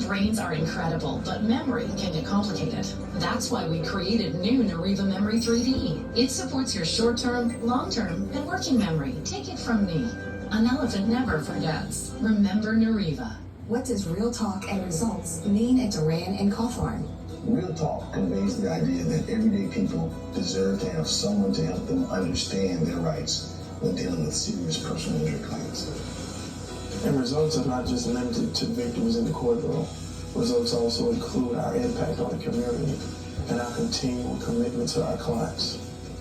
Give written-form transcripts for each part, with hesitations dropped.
brains are incredible, but memory can get complicated. That's why we created new Nariva Memory 3D. It supports your short-term, long-term, and working memory. Take it from me. An elephant never forgets. Remember Nariva. What does real talk and results mean at Duran and Cawthorn? Real talk conveys the idea that everyday people deserve to have someone to help them understand their rights when dealing with serious personal injury claims. And results are not just limited to victories in the courtroom. Results also include our impact on the community and our continual commitment to our clients,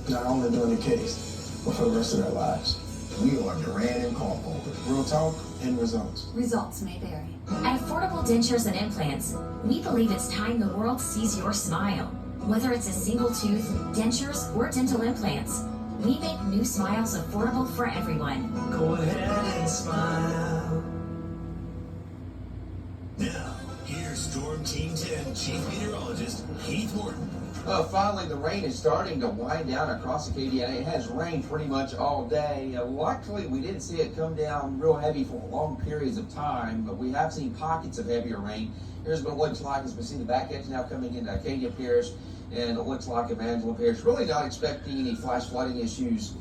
not only during the case, but for the rest of their lives. We are Duran and Cawthorn. Real talk and results. Results may vary. At Affordable Dentures and Implants, we believe it's time the world sees your smile. Whether it's a single tooth, dentures, or dental implants, we make new smiles affordable for everyone. Go ahead and smile. Now, here's Storm Team 10 Chief Meteorologist Keith Morton. Finally, the rain is starting to wind down across Acadia. It has rained pretty much all day. Luckily, we didn't see it come down real heavy for long periods of time, but we have seen pockets of heavier rain. Here's what it looks like as we see the back edge now coming into Acadia Parish, and it looks like Evangela Parish. Really not expecting any flash flooding issues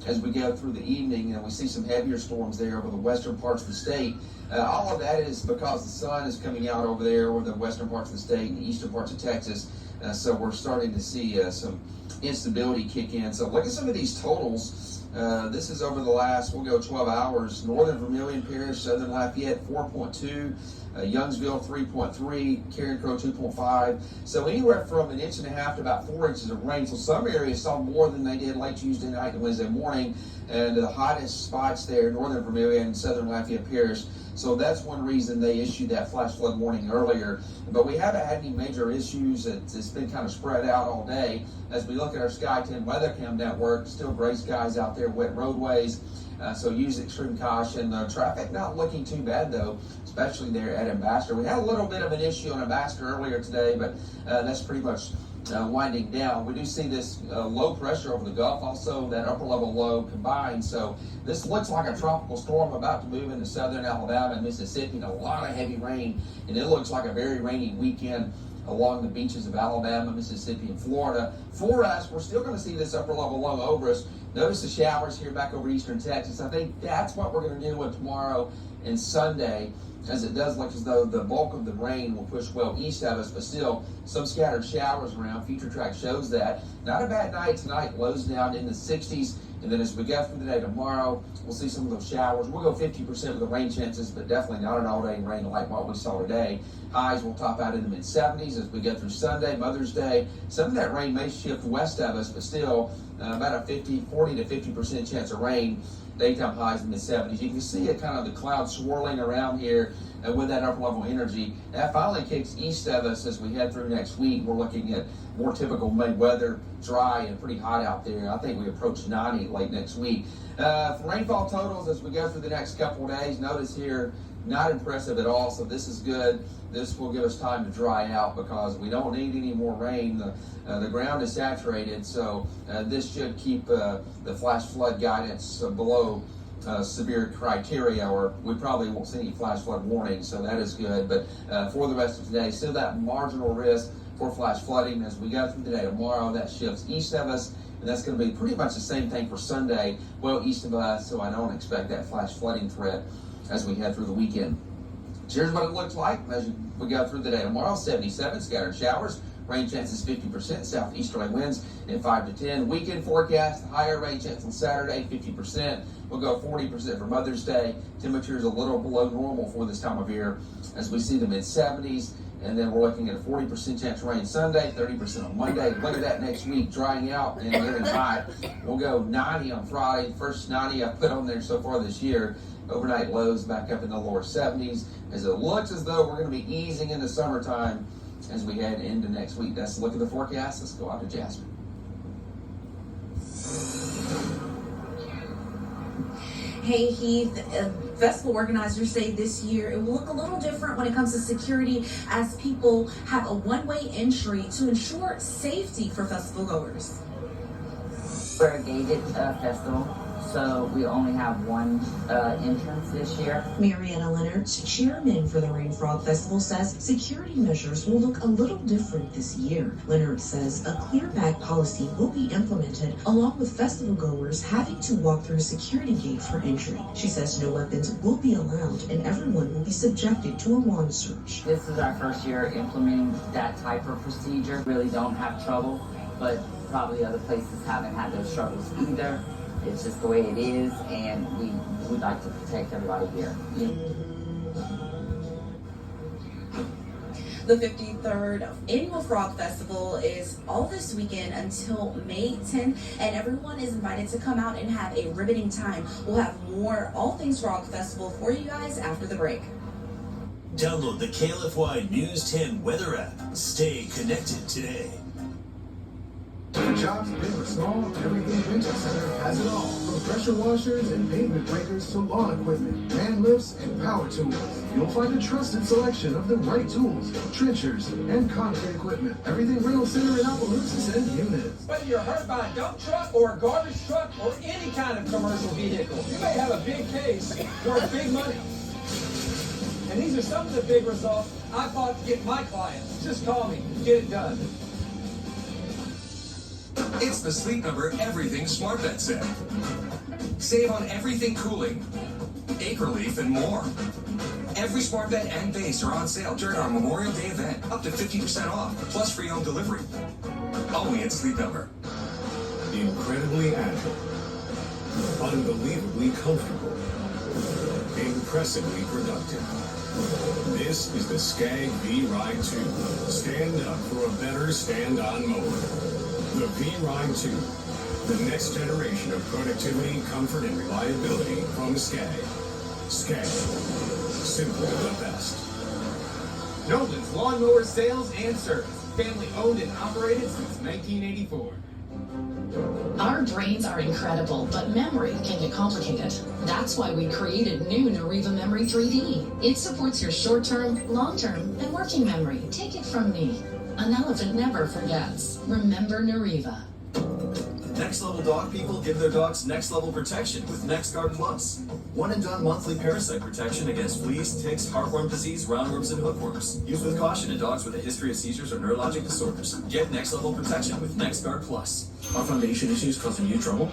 as we go through the evening, and we see some heavier storms there over the western parts of the state. All of that is because the sun is coming out over there over the western parts of the state and the eastern parts of Texas. So we're starting to see some instability kick in. So look at some of these totals. This is over the last, we'll go 12 hours. Northern Vermilion Parish, Southern Lafayette, 4.2. Youngsville, 3.3. Karen Crow, 2.5. So anywhere from 1.5 inches to about 4 inches of rain. So some areas saw more than they did late Tuesday night and Wednesday morning. And the hottest spots there, Northern Vermilion and Southern Lafayette Parish. So that's one reason they issued that flash flood warning earlier. But we haven't had any major issues. It's been kind of spread out all day. As we look at our Sky 10 weather cam network, still gray skies out there, wet roadways. So use extreme caution. Traffic not looking too bad though, especially there at Ambassador. We had a little bit of an issue on Ambassador earlier today, but that's pretty much winding down. We do see this low pressure over the Gulf, also that upper level low combined. So this looks like a tropical storm about to move into southern Alabama and Mississippi, and a lot of heavy rain. And it looks like a very rainy weekend along the beaches of Alabama, Mississippi, and Florida. For us, we're still going to see this upper level low over us. Notice the showers here back over eastern Texas. I think that's what we're going to deal with tomorrow and Sunday, as it does look as though the bulk of the rain will push well east of us, but still some scattered showers around. Future track shows that. Not a bad night tonight, lows down in the 60s, and then as we go through the day tomorrow, we'll see some of those showers. We'll go 50% with the rain chances, but definitely not an all-day rain like what we saw today. Highs will top out in the mid-70s as we go through Sunday, Mother's Day. Some of that rain may shift west of us, but still about a 40 to 50% chance of rain. Daytime highs in the mid-70s. You can see it kind of the clouds swirling around here with that upper level energy. That finally kicks east of us as we head through next week. We're looking at more typical May weather, dry and pretty hot out there. I think we approach 90 late next week. For rainfall totals as we go through the next couple of days, notice here, not impressive at all, so this is good. This will give us time to dry out because we don't need any more rain. The ground is saturated, so this should keep the flash flood guidance below severe criteria, or we probably won't see any flash flood warnings, so that is good. But for the rest of today, still that marginal risk for flash flooding. As we go through the day tomorrow, that shifts east of us, and that's going to be pretty much the same thing for Sunday, well east of us, so I don't expect that flash flooding threat as we head through the weekend. Here's what it looks like as we go through the day tomorrow. 77, scattered showers. Rain chances 50%, southeasterly winds in 5 to 10. Weekend forecast, higher rain chance on Saturday, 50%. We'll go 40% for Mother's Day. Temperatures a little below normal for this time of year as we see the mid-70s. And then we're looking at a 40% chance of rain Sunday, 30% on Monday. Look at that next week, drying out and getting hot. We'll go 90 on Friday. First 90 I've put on there so far this year. Overnight lows back up in the lower 70s as it looks as though we're going to be easing into summertime as we head into next week. That's a look at the forecast. Let's go out to Jasper. Hey Heath, festival organizers say this year it will look a little different when it comes to security as people have a one-way entry to ensure safety for festival goers. We're a gated festival, so we only have one entrance this year. Mariana Leonard, chairman for the Rain Frog Festival, says security measures will look a little different this year. Leonard says a clear bag policy will be implemented, along with festival goers having to walk through a security gate for entry. She says no weapons will be allowed and everyone will be subjected to a wand search. This is our first year implementing that type of procedure. Really don't have trouble, but probably other places haven't had those struggles either. It's just the way it is, and we would like to protect everybody here. The 53rd Annual Frog Festival is all this weekend until May 10th, and everyone is invited to come out and have a riveting time. We'll have more All Things Frog Festival for you guys after the break. Download the KLFY News 10 weather app. Stay connected today. Jobs big or small, everything Rental Center has it all. From pressure washers and pavement breakers to lawn equipment, man lifts, and power tools. You'll find a trusted selection of the right tools, trenchers, and concrete equipment. Everything Rental Center in Opelousas and Eunice. Whether you're hurt by a dump truck or a garbage truck or any kind of commercial vehicle, you may have a big case worth big money. And these are some of the big results I fought to get my clients. Just call me, get it done. It's the Sleep Number Everything Smart Bed Set. Save on everything cooling, acre leaf, and more. Every smart bed and base are on sale during our Memorial Day event, up to 50% off, plus free home delivery. Only at Sleep Number. Incredibly agile, unbelievably comfortable, impressively productive. This is the Skag V-Ride 2. Stand up for a better stand-on mower. The V-Ride 2, the next generation of productivity, comfort, and reliability from Skag. Skag, simply the best. Nolan's Lawnmower Sales and Service, family owned and operated since 1984. Our brains are incredible, but memory can get complicated. That's why we created new Nariva Memory 3D. It supports your short-term, long-term, and working memory. Take it from me. An elephant never forgets. Remember Nariva. Next level dog people give their dogs next level protection with NexGard Plus. One and done monthly parasite protection against fleas, ticks, heartworm disease, roundworms, and hookworms. Used with caution in dogs with a history of seizures or neurologic disorders. Get next level protection with NexGard Plus. Are foundation issues causing you trouble?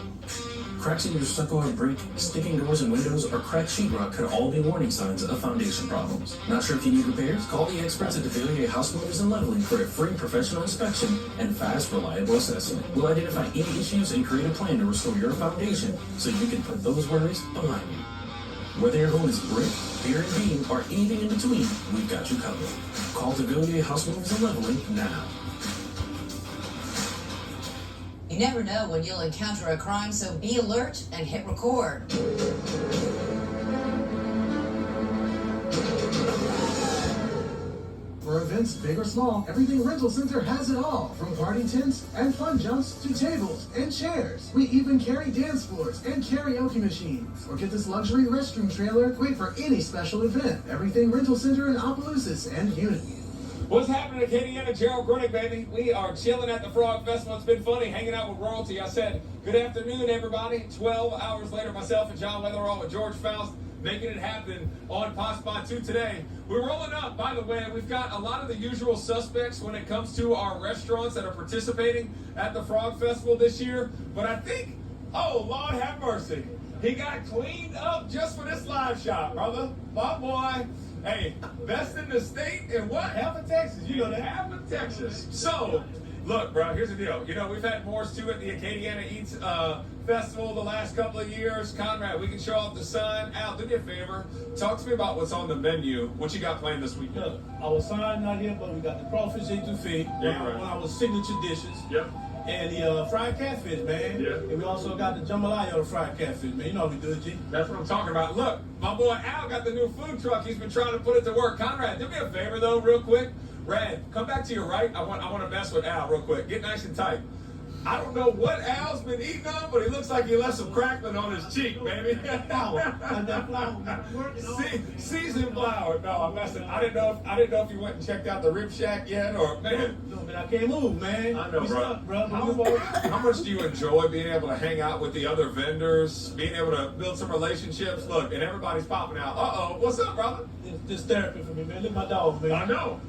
Cracks in your stucco or brick, sticking doors and windows, or cracked sheetrock could all be warning signs of foundation problems. Not sure if you need repairs? Call the experts at DeVilliers House Movers and Leveling for a free professional inspection and fast, reliable assessment. We'll identify any issues and create a plan to restore your foundation so you can put those worries behind you. Whether your home is brick, pier and beam, or anything in between, we've got you covered. Call DeVilliers House Movers and Leveling now. You never know when you'll encounter a crime, so be alert and hit record. For events big or small, Everything Rental Center has it all. From party tents and fun jumps to tables and chairs. We even carry dance floors and karaoke machines. Or get this luxury restroom trailer, great for any special event. Everything Rental Center in Opelousas and Unity. What's happening, Aniyah? Gerald Grunick, baby? We are chilling at the Frog Festival. It's been funny hanging out with royalty. I said, good afternoon, everybody. 12 hours later, myself and John Weatherall with George Faust making it happen on Pop Spot 2 today. We're rolling up, by the way. We've got a lot of the usual suspects when it comes to our restaurants that are participating at the Frog Festival this year. But I think, oh, Lord have mercy, he got cleaned up just for this live shot, brother. My boy. Hey, best in the state in what? Half of Texas. You know that? Half of Texas. So, look, bro, here's the deal. You know, we've had Morse 2 at the Acadiana Eats Festival the last couple of years. Conrad, we can show off the sign. Al, do me a favor. Talk to me about what's on the menu. What you got planned this weekend? Look, our sign not here, but we got the crawfish etouffee, one of our signature dishes. Yep. And the fried catfish, man. Yeah. And we also got the jambalaya on the fried catfish, man. You know how we do it, G. That's what I'm talking about. Look, my boy Al got the new food truck. He's been trying to put it to work. Conrad, do me a favor, though, real quick. Rad, come back to your right. I want to mess with Al real quick. Get nice and tight. I don't know what Al's been eating on, but he looks like he left some crackling on his cheek, baby. Seasoned flour. No, I'm messing. I didn't know if you went and checked out the Rib Shack yet, or man. No, man, I can't move, man. I know, bro. How much do you enjoy being able to hang out with the other vendors, being able to build some relationships? Look, and everybody's popping out. What's up, brother? This therapy for me, man. Look at my dog, man. I know.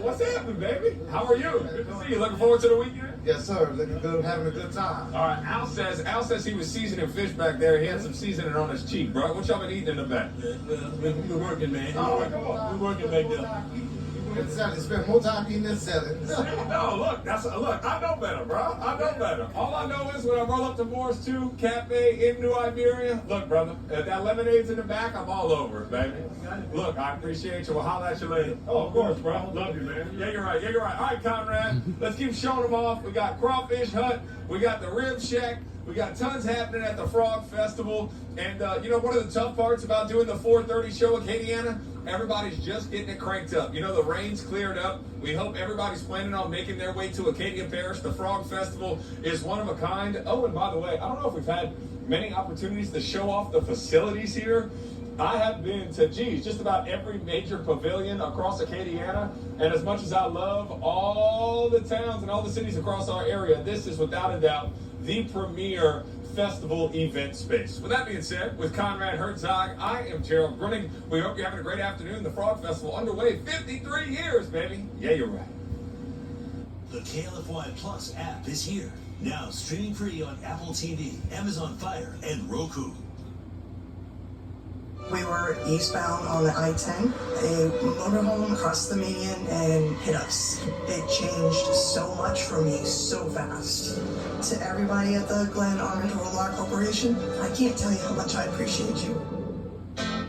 What's happening, baby? How are you? Good to see you. Looking forward to the weekend? Yes, sir. Looking good, having a good time. All right, Al says he was seasoning fish back there. He had some seasoning on his cheek, bro. What y'all been eating in the back? We were working, man. Oh, come on. We working back there. Spend more time eating this salad. No, look, I know better, bro. I know better. All I know is when I roll up to Moore's 2 Cafe in New Iberia, look, brother, if that lemonade's in the back, I'm all over it, baby. Look, I appreciate you. We'll holler at you later. Oh, of course, bro. Love you, man. Yeah, you're right. All right, Conrad, let's keep showing them off. We got Crawfish Hut. We got the Rib Shack. We got tons happening at the Frog Festival. And, one of the tough parts about doing the 4:30 show at Acadiana, everybody's just getting it cranked up. The rain's cleared up. We hope everybody's planning on making their way to Acadia Parish. The Frog Festival is one of a kind. Oh, and by the way, I don't know if we've had many opportunities to show off the facilities here. I have been to, just about every major pavilion across Acadiana. And as much as I love all the towns and all the cities across our area, this is without a doubt the premier festival event space. With that being said, with Conrad Herzog, I am Gerald Grunning. We hope you're having a great afternoon. The Frog Festival underway 53 years, baby. Yeah, you're right. The KLFY Plus app is here. Now streaming free on Apple TV, Amazon Fire, and Roku. We were eastbound on the I-10. A motorhome crossed the median and hit us. It changed so much for me so fast. To everybody at the Glen Armand Roller Corporation, I can't tell you how much I appreciate you.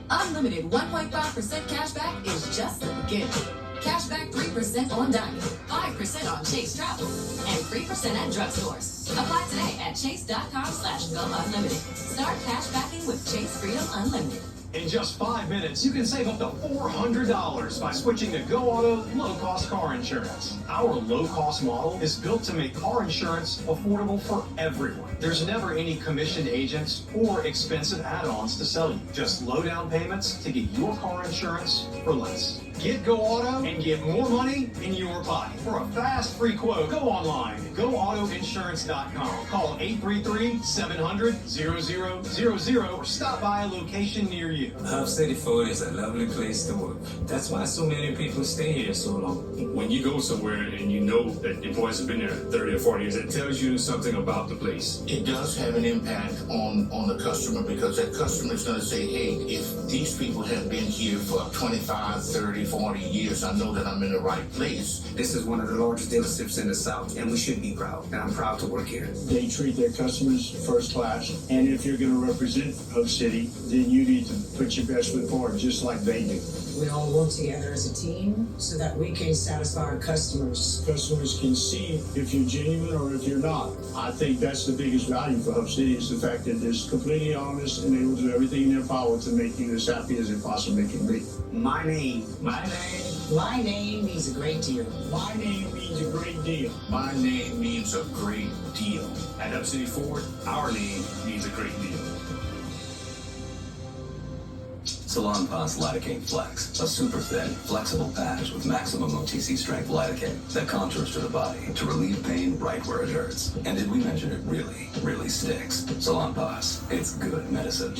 Unlimited 1.5% cash back is just the beginning. Cash back 3% on dining, 5% on Chase Travel, and 3% at drugstores. Apply today at chase.com/GoUnlimited. Start cash backing with Chase Freedom Unlimited. In just 5 minutes, you can save up to $400 by switching to Go Auto low-cost car insurance. Our low-cost model is built to make car insurance affordable for everyone. There's never any commissioned agents or expensive add-ons to sell you. Just low down payments to get your car insurance for less. Get Go Auto and get more money in your pocket. For a fast, free quote, go online, goautoinsurance.com. Call 833-700-0000 or stop by a location near you. Hub City Ford is a lovely place to work. That's why so many people stay here so long. When you go somewhere and you know that your boys have been there 30 or 40 years, it tells you something about the place. It does have an impact on the customer, because that customer is going to say, hey, if these people have been here for 25, 30, 40 years, I know that I'm in the right place. This is one of the largest dealerships in the South, and we should be proud. And I'm proud to work here. They treat their customers first class. And if you're going to represent Hub City, then you need to put your best foot forward, just like they do. We all work together as a team so that we can satisfy our customers. Customers can see if you're genuine or if you're not. I think that's the biggest value for Hub City, is the fact that they're completely honest and they will do everything in their power to make you as happy as it possibly can be. My name means a great deal. My name means a great deal. My name means a great deal. At Hub City Ford, our name means a great deal. Salon Pass Lidocaine Flex, a super thin, flexible patch with maximum OTC strength lidocaine that contours to the body to relieve pain right where it hurts. And did we mention it really, really sticks? Salon Pass, it's good medicine.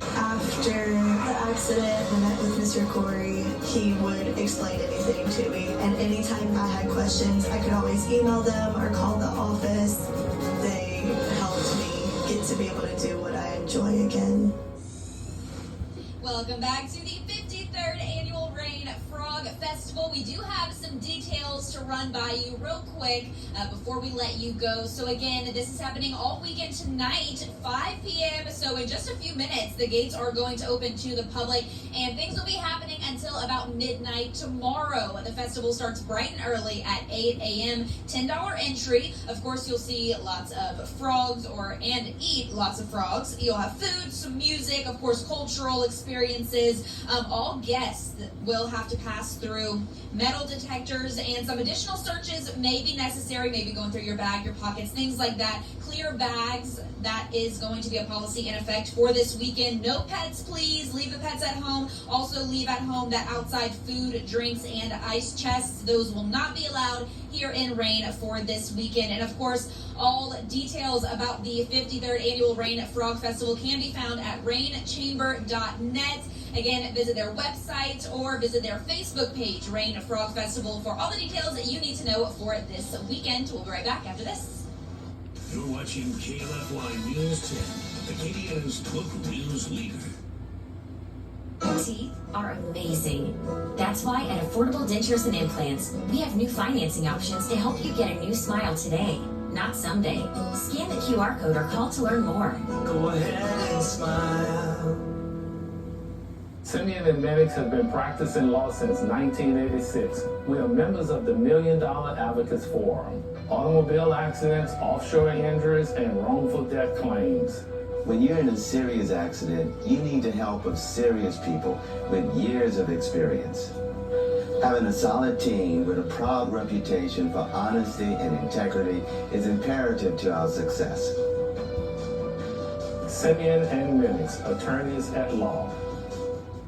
After the accident, I met with Mr. Corey. He would explain anything to me. And anytime I had questions, I could always email them or call the office. They helped me get to be able to do what I enjoy again. Welcome back to the 53rd Annual Rain Frog Festival. We do have some details to run by you real quick before we let you go. So again, this is happening all weekend tonight, 5 p.m. So in just a few minutes, the gates are going to open to the public, and things will be happening until about midnight tomorrow. The festival starts bright and early at 8 a.m. $10 entry. Of course, you'll see lots of frogs and eat lots of frogs. You'll have food, some music, of course, cultural experiences. All guests will have to pass through through. Metal detectors and some additional searches may be necessary, maybe going through your bag, your pockets, things like that. Clear bags, that is going to be a policy in effect for this weekend. No pets, please. Leave the pets at home. Also leave at home that outside food, drinks, and ice chests. Those will not be allowed here in Rain for this weekend. And of course, all details about the 53rd Annual Rain Frog Festival can be found at rainchamber.net. Again, visit their website or visit their Facebook page, Rain Frog Festival, for all the details that you need to know for this weekend. We'll be right back after this. You're watching KLFY News 10, Acadiana's local news leader. Teeth are amazing. That's why at Affordable Dentures and Implants, we have new financing options to help you get a new smile today, not someday. Scan the QR code or call to learn more. Go ahead and smile. Simeon and Mannix have been practicing law since 1986. We are members of the $1 Million Advocates Forum. Automobile accidents, offshore injuries, and wrongful death claims. When you're in a serious accident, you need the help of serious people with years of experience. Having a solid team with a proud reputation for honesty and integrity is imperative to our success. Simeon and Mannix, attorneys at law.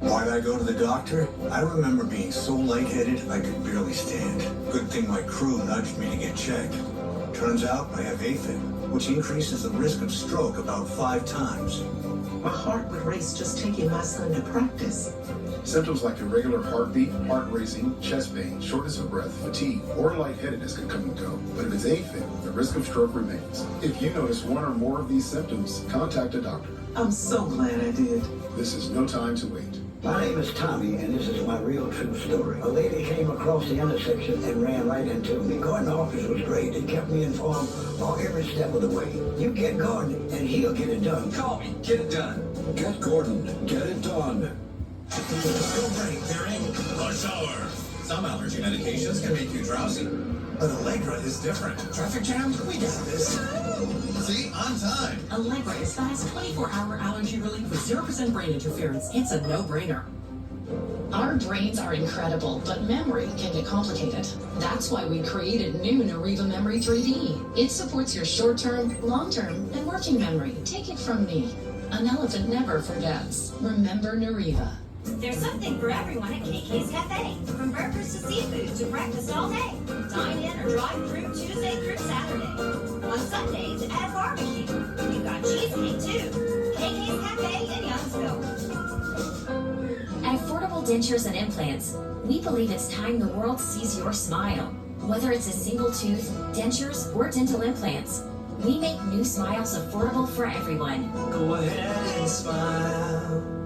Why'd I go to the doctor? I remember being so lightheaded I could barely stand. Good thing my crew nudged me to get checked. Turns out I have AFib, which increases the risk of stroke about 5 times. My heart would race just taking my son to practice. Symptoms like irregular heartbeat, heart racing, chest pain, shortness of breath, fatigue, or lightheadedness can come and go. But if it's AFib, the risk of stroke remains. If you notice one or more of these symptoms, contact a doctor. I'm so glad I did. This is no time to wait. My name is Tommy, and this is my real true story. A lady came across the intersection and ran right into me. Gordon office was great. It kept me informed on every step of the way. You get Gordon, and he'll get it done. Call me. Get it done. Get Gordon. Get it done. Go break their ankle. Rush hour. Some allergy medications can make you drowsy, but Allegra is different. Traffic jam? We got this. See, on time. Allegra is fast 24-hour allergy relief with 0% brain interference. It's a no-brainer. Our brains are incredible, but memory can get complicated. That's why we created new Nariva Memory 3D. It supports your short-term, long-term, and working memory. Take it from me. An elephant never forgets. Remember Nariva. There's something for everyone at KK's Cafe. From burgers to seafood to breakfast all day. Dine in or drive through Tuesday through Saturday. On Sundays, add barbecue. We've got cheesecake too. KK's Cafe in Youngsville. At Affordable Dentures and Implants, we believe it's time the world sees your smile. Whether it's a single tooth, dentures, or dental implants, we make new smiles affordable for everyone. Go ahead and smile.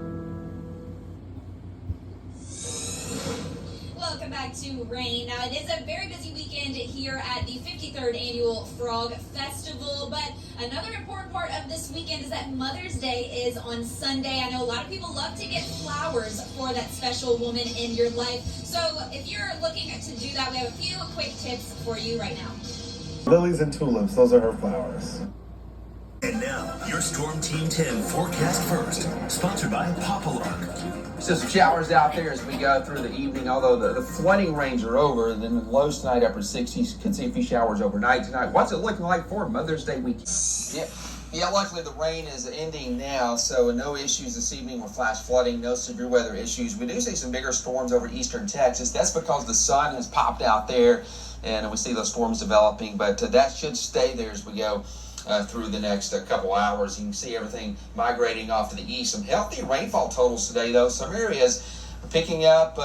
Welcome back to Rain. Now, it is a very busy weekend here at the 53rd Annual Frog Festival, but another important part of this weekend is that Mother's Day is on Sunday. I know a lot of people love to get flowers for that special woman in your life. So if you're looking to do that, we have a few quick tips for you right now. Lilies and tulips, those are her flowers. And now, your Storm Team 10 forecast first, sponsored by Popalog. So some showers out there as we go through the evening, although the flooding rains are over. Then the lows tonight, upper 60s. Could see a few showers overnight tonight. What's it looking like for Mother's Day weekend? Yeah, luckily the rain is ending now, so no issues this evening with flash flooding, no severe weather issues. We do see some bigger storms over eastern Texas. That's because the sun has popped out there, and we see those storms developing, but that should stay there as we go through the next couple hours. You can see everything migrating off to the east. Some healthy rainfall totals today, though. Some areas are picking up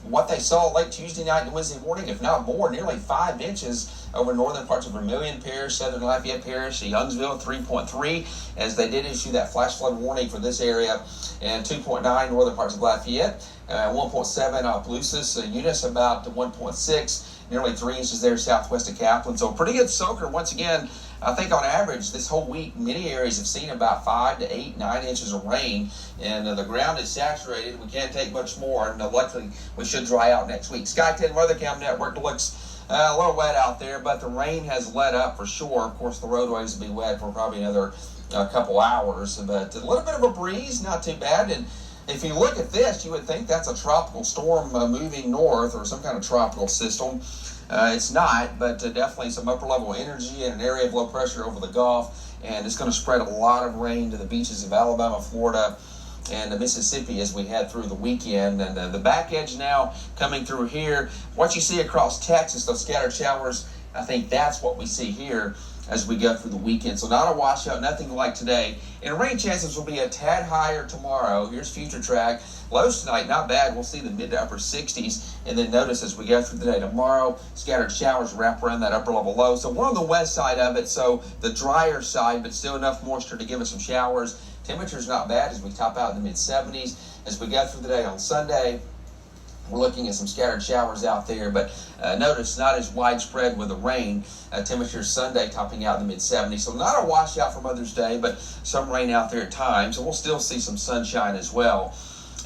what they saw late Tuesday night and Wednesday morning, if not more, nearly 5 inches over northern parts of Vermilion Parish, southern Lafayette Parish, Youngsville, 3.3, as they did issue that flash flood warning for this area, and 2.9 northern parts of Lafayette, 1.7 Opelousas, Eunice about 1.6, nearly 3 inches there southwest of Kaplan. So a pretty good soaker once again. I think on average this whole week, many areas have seen about 5 to 8, 9 inches of rain, and the ground is saturated. We can't take much more, and luckily we should dry out next week. Sky 10 Weather Cam Network looks a little wet out there, but the rain has let up for sure. Of course, the roadways will be wet for probably another couple hours, but a little bit of a breeze, not too bad. And If you look at this, you would think that's a tropical storm moving north or some kind of tropical system. It's not, but definitely some upper level energy and an area of low pressure over the Gulf, and it's going to spread a lot of rain to the beaches of Alabama, Florida, and Mississippi as we head through the weekend. And the back edge now coming through here. What you see across Texas, those scattered showers, I think that's what we see here as we go through the weekend. So not a washout, nothing like today. And rain chances will be a tad higher tomorrow. Here's future track. Lows tonight, not bad. We'll see the mid to upper 60s. And then notice as we go through the day tomorrow, scattered showers wrap around that upper level low. So we're on the west side of it, so the drier side, but still enough moisture to give us some showers. Temperature's not bad as we top out in the mid 70s. As we go through the day on Sunday, we're looking at some scattered showers out there, but notice not as widespread with the rain. Temperatures Sunday topping out in the mid 70s. So not a washout for Mother's Day, but some rain out there at times. So we'll still see some sunshine as well.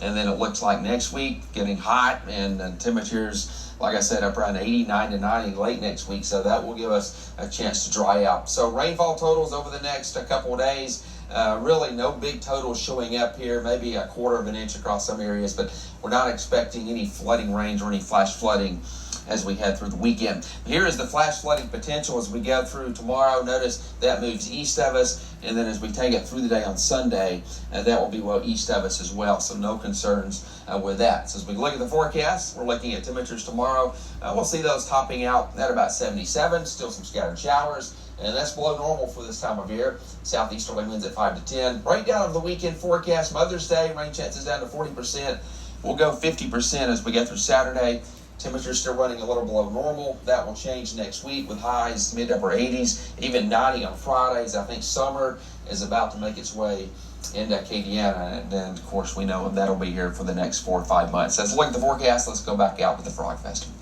And then it looks like next week getting hot and temperatures, like I said, up around 89 to 90 late next week. So that will give us a chance to dry out. So rainfall totals over the next couple of days. Really no big totals showing up here, maybe a quarter of an inch across some areas, but we're not expecting any flooding range or any flash flooding as we head through the weekend. Here is the flash flooding potential as we go through tomorrow. Notice that moves east of us, and then as we take it through the day on Sunday, that will be well east of us as well, so no concerns with that. So as we look at the forecast, we're looking at temperatures tomorrow. We'll see those topping out at about 77, still some scattered showers. And that's below normal for this time of year. Southeasterly winds at 5 to 10. Breakdown of the weekend forecast. Mother's Day, rain chances down to 40%. We'll go 50% as we get through Saturday. Temperatures still running a little below normal. That will change next week with highs mid upper 80s, even 90 on Fridays. I think summer is about to make its way into Acadiana. And then, of course, we know that'll be here for the next 4 or 5 months. Let's look at the forecast. Let's go back out with the Frog Festival.